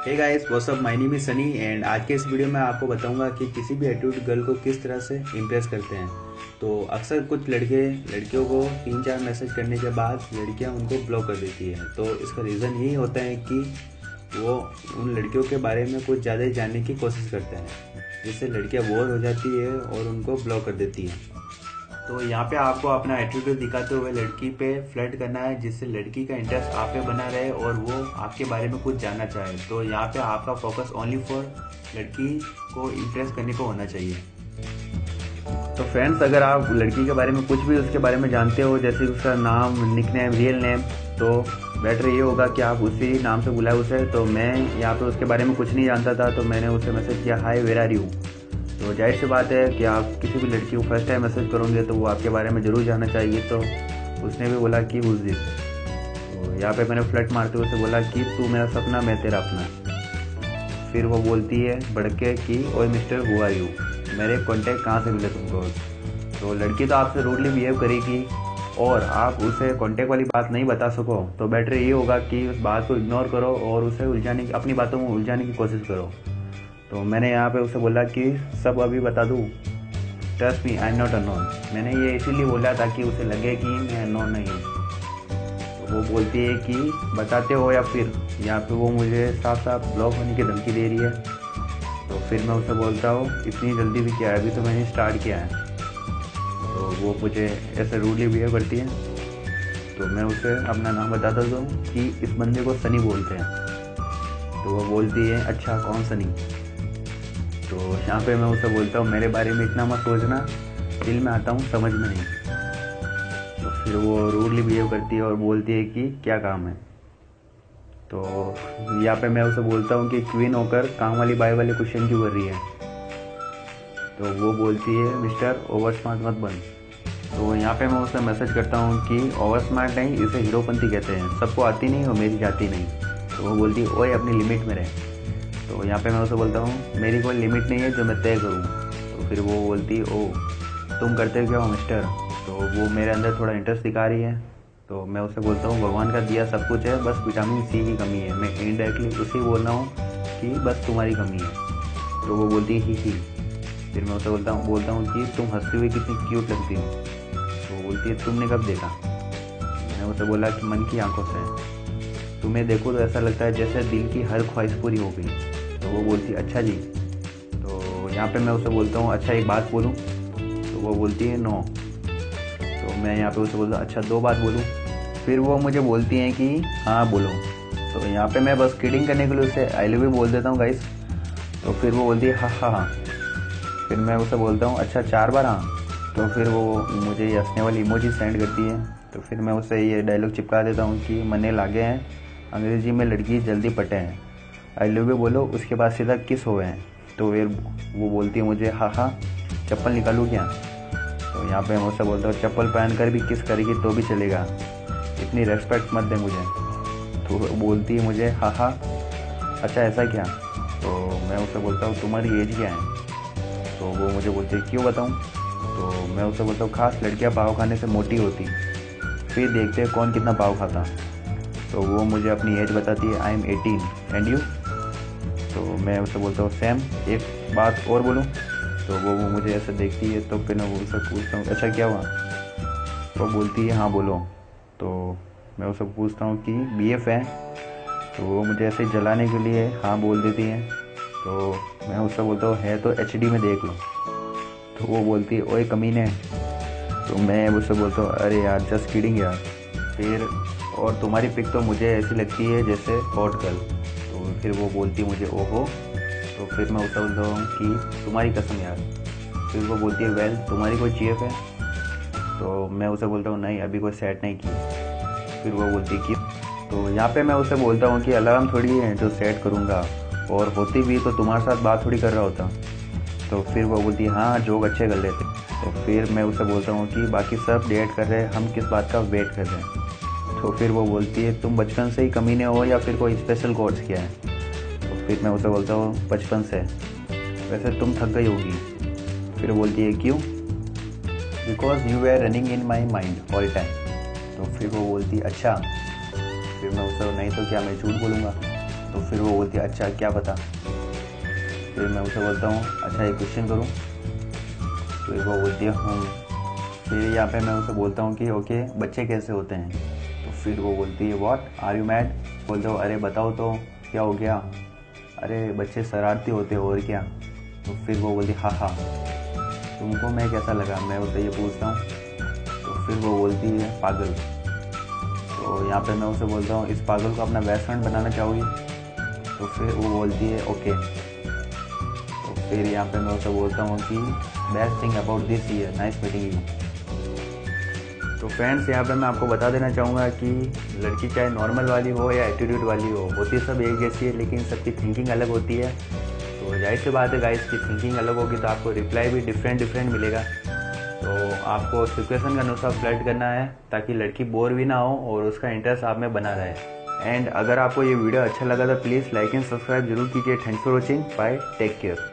Hey guys what's up, my name is Sunny and आज के इस वीडियो में आपको बताऊंगा कि किसी भी एटीट्यूड गर्ल को किस तरह से इम्प्रेस करते हैं। तो अक्सर कुछ लड़के लड़कियों को 3-4 मैसेज करने के बाद लड़कियां उनको ब्लॉक कर देती हैं। तो इसका रीज़न यही होता है कि वो उन लड़कियों के बारे में कुछ ज़्यादा ही जानने की कोशिश करते हैं, जिससे लड़कियां बोर हो जाती है और उनको ब्लॉक कर देती हैं। तो यहाँ पे आपको अपना एटीट्यूड दिखाते हुए लड़की पे फ्लर्ट करना है, जिससे लड़की का इंटरेस्ट आप पे बना रहे और वो आपके बारे में कुछ जानना चाहे। तो यहाँ पे आपका फोकस ओनली फॉर लड़की को इम्प्रेस करने को होना चाहिए। तो फ्रेंड्स, अगर आप लड़की के बारे में कुछ भी उसके बारे में जानते हो, जैसे उसका नाम, निकनेम, रियल नेम, तो बेटर ये होगा कि आप उसी नाम से बुलाए उसे। तो मैं यहाँ पे उसके बारे में कुछ नहीं जानता था, तो मैंने उसे मैसेज किया, हाय वेयर आर यू। तो जाहिर सी बात है कि आप किसी भी लड़की को फर्स्ट टाइम मैसेज करोगे तो वो आपके बारे में ज़रूर जानना चाहिए। तो उसने भी बोला कि हुज दिस। तो यहाँ पे मैंने फ्लर्ट मारते हुए उसे बोला कि तू मेरा सपना, मैं तेरा अपना। फिर वो बोलती है बढ़ के कि ओए मिस्टर हु आर यू, मेरे कॉन्टैक्ट कहाँ से मिले तुमको। तो लड़की तो आपसे रूडली बिहेव करेगी और आप उसे कॉन्टैक्ट वाली बात नहीं बता सको, तो बेटर ये होगा कि उस बात को इग्नोर करो और उसे उलझाने की, अपनी बातों में उलझाने की कोशिश करो। तो मैंने यहाँ पे उसे बोला कि सब अभी बता दूँ, trust me I am not unknown. मैंने ये इसीलिए बोला ताकि उसे लगे कि मैं अननोन नहीं हूँ। तो वो बोलती है कि बताते हो या फिर, यहाँ पे वो मुझे साफ साफ ब्लॉक होने की धमकी दे रही है। तो फिर मैं उसे बोलता हूँ इतनी जल्दी भी क्या है, अभी तो मैंने स्टार्ट किया है। तो वो मुझे ऐसे रूडली बिहेव करती है। तो मैं उसे अपना नाम बताता हूँ कि इस बंदे को सनी बोलते हैं। तो वो बोलती है अच्छा कौन सनी। तो यहाँ पे मैं उसे बोलता हूँ मेरे बारे में इतना मत सोचना, दिल में आता हूँ समझ में नहीं। तो फिर वो रूडली बिहेव करती है और बोलती है कि क्या काम है। तो यहाँ पे मैं उसे बोलता हूँ कि क्वीन होकर काम वाली बाई वाले क्वेश्चन क्यों कर रही है। तो वो बोलती है मिस्टर ओवर स्मार्ट मत बन। तो यहाँ पे मैं उसे मैसेज करता हूँ कि ओवर स्मार्ट नहीं, इसे हीरोपंती कहते हैं, सबको आती नहीं और मेरी जाती नहीं। तो वो बोलती है ओए अपनी लिमिट में रहे। तो यहाँ पे मैं उसे बोलता हूँ मेरी कोई लिमिट नहीं है जो मैं तय करूँ। तो फिर वो बोलती ओ तुम करते क्या हो मिस्टर। तो वो मेरे अंदर थोड़ा इंटरेस्ट दिखा रही है। तो मैं उसे बोलता हूँ भगवान का दिया सब कुछ है, बस विटामिन सी की कमी है। मैं इनडायरेक्टली उसे बोल रहा हूँ कि बस तुम्हारी कमी है। तो वो बोलती है ही। फिर मैं उसे बोलता हूँ कि तुम हंसती हुई कितनी क्यूट लगती हो। तो वो बोलती है तुमने कब देखा। मैंने उसे बोला कि मन की आंखों से, तुम्हें देखो तो ऐसा लगता है जैसे दिल की हर ख्वाहिश पूरी हो गई। तो वो बोलती है अच्छा जी। तो यहाँ पे मैं उसे बोलता हूँ अच्छा एक बात बोलूँ। तो वो बोलती है नो। तो मैं यहाँ पे उसे बोलता हूँ अच्छा 2 बात बोलूँ। फिर वो मुझे बोलती हैं कि हाँ बोलो। तो यहाँ पे मैं बस किडिंग करने के लिए उसे आई लव यू बोल देता हूँ गाइस। तो फिर वो बोलती है हाँ हाँ हाँ। फिर मैं उसे बोलता हूँ अच्छा 4 बार हाँ। तो फिर वो मुझे ये हंसने वाली इमोजी सेंड करती है। तो फिर मैं उसे ये डायलॉग चिपका देता हूँ कि मन्ने लागे हैं, अंग्रेजी में लड़की जल्दी पटे हैं, आई लव यू बोलो उसके बाद सीधा किस हो गए हैं। तो फिर वो बोलती है मुझे हाँ हाँ चप्पल निकालूँ क्या। तो यहाँ पे मैं उससे बोलता हूँ चप्पल पहन कर भी किस करेगी तो भी चलेगा, इतनी रेस्पेक्ट मत दे मुझे। तो वो बोलती है मुझे हाँ हाँ अच्छा ऐसा क्या। तो मैं उससे बोलता हूँ तुम्हारी एज क्या है। तो वो मुझे बोलती है क्यों बताऊँ। तो मैं उससे बोलता हूँ खास लड़कियाँ पाव खाने से मोटी होती, फिर देखते हैं कौन कितना पाव खाता। तो वो मुझे अपनी एज बताती है आई एम 18 एंड यू। तो मैं उससे बोलता हूँ सेम, एक बात और बोलूँ। तो वो मुझे ऐसे देखती है। तो फिर मैं उससे पूछता हूँ अच्छा क्या हुआ। तो बोलती है हाँ बोलो। तो मैं उससे पूछता हूँ कि BF है। तो वो मुझे ऐसे जलाने के लिए हाँ बोल देती है। तो मैं उससे बोलता हूँ है तो HD में देख लो। तो वो बोलती है ओए कमीने। तो मैं उससे बोलता हूँ अरे यार जस्ट किडिंग यार। फिर और तुम्हारी पिक तो मुझे ऐसी लगती है जैसे हॉट गर्ल। तो फिर वो बोलती है मुझे ओहो। तो फिर मैं उससे बोलता हूँ कि तुम्हारी कसम यार। फिर वो बोलती है वेल तुम्हारी कोई GF है। तो मैं उसे बोलता हूँ नहीं अभी कोई सेट नहीं की। फिर वो बोलती है कि, तो यहाँ पे मैं उसे बोलता हूँ कि अलार्म थोड़ी है जो सेट करूँगा, और होती भी तो तुम्हारे साथ बात थोड़ी कर रहा होता। तो फिर वो बोलती है हाँ जोक अच्छे कर लेते। तो फिर मैं उसे बोलता हूँ कि बाकी सब डेट कर रहे हैं, हम किस बात का वेट कर रहे हैं। तो फिर वो बोलती है तुम बचपन से ही कमीने हो या फिर कोई स्पेशल कोर्स किया है। तो फिर मैं उसे बोलता हूँ बचपन से, वैसे तुम थक गई होगी। फिर बोलती है क्यों, because you are running in my mind all time. तो फिर वो बोलती है अच्छा। फिर मैं उससे नहीं तो क्या मैं झूठ बोलूँगा। तो फिर वो बोलती है अच्छा क्या पता। फिर मैं उसे बोलता हूँ अच्छा एक क्वेश्चन करूँ। फिर वो बोलती है फिर यहाँ पे मैं उसे बोलता हूँ कि ओके बच्चे कैसे होते हैं। तो फिर वो बोलती है व्हाट आर यू मैड। बोलता हूँ अरे बताओ तो क्या हो गया। अरे बच्चे शरारती होते हैं और क्या। तो फिर वो बोलती हाँ हाँ तुमको मैं कैसा लगा, मैं उसे ये पूछता हूँ। तो फिर वो बोलती है पागल। तो यहाँ पे मैं उसे बोलता हूँ इस पागल को अपना बेस्ट फ्रेंड बनाना चाहोगी। तो फिर वो बोलती है ओके। तो फिर यहाँ पे मैं उसे बोलता हूँ कि best thing about this year nice meeting you. तो फ्रेंड्स यहाँ पे मैं आपको बता देना चाहूँगा कि लड़की चाहे नॉर्मल वाली हो या एटीट्यूड वाली हो, होती सब एक जैसी है, लेकिन सबकी थिंकिंग अलग होती है। तो जाहिर सी बात है गाइस की थिंकिंग अलग होगी तो आपको रिप्लाई भी डिफरेंट मिलेगा। तो आपको सिचुएशन के अनुसार फ्लर्ट करना है ताकि लड़की बोर भी ना हो और उसका इंटरेस्ट आप में बना रहे। एंड अगर आपको ये वीडियो अच्छा लगा तो प्लीज़ लाइक एंड सब्सक्राइब जरूर कीजिए। Thanks for watching, bye, take care.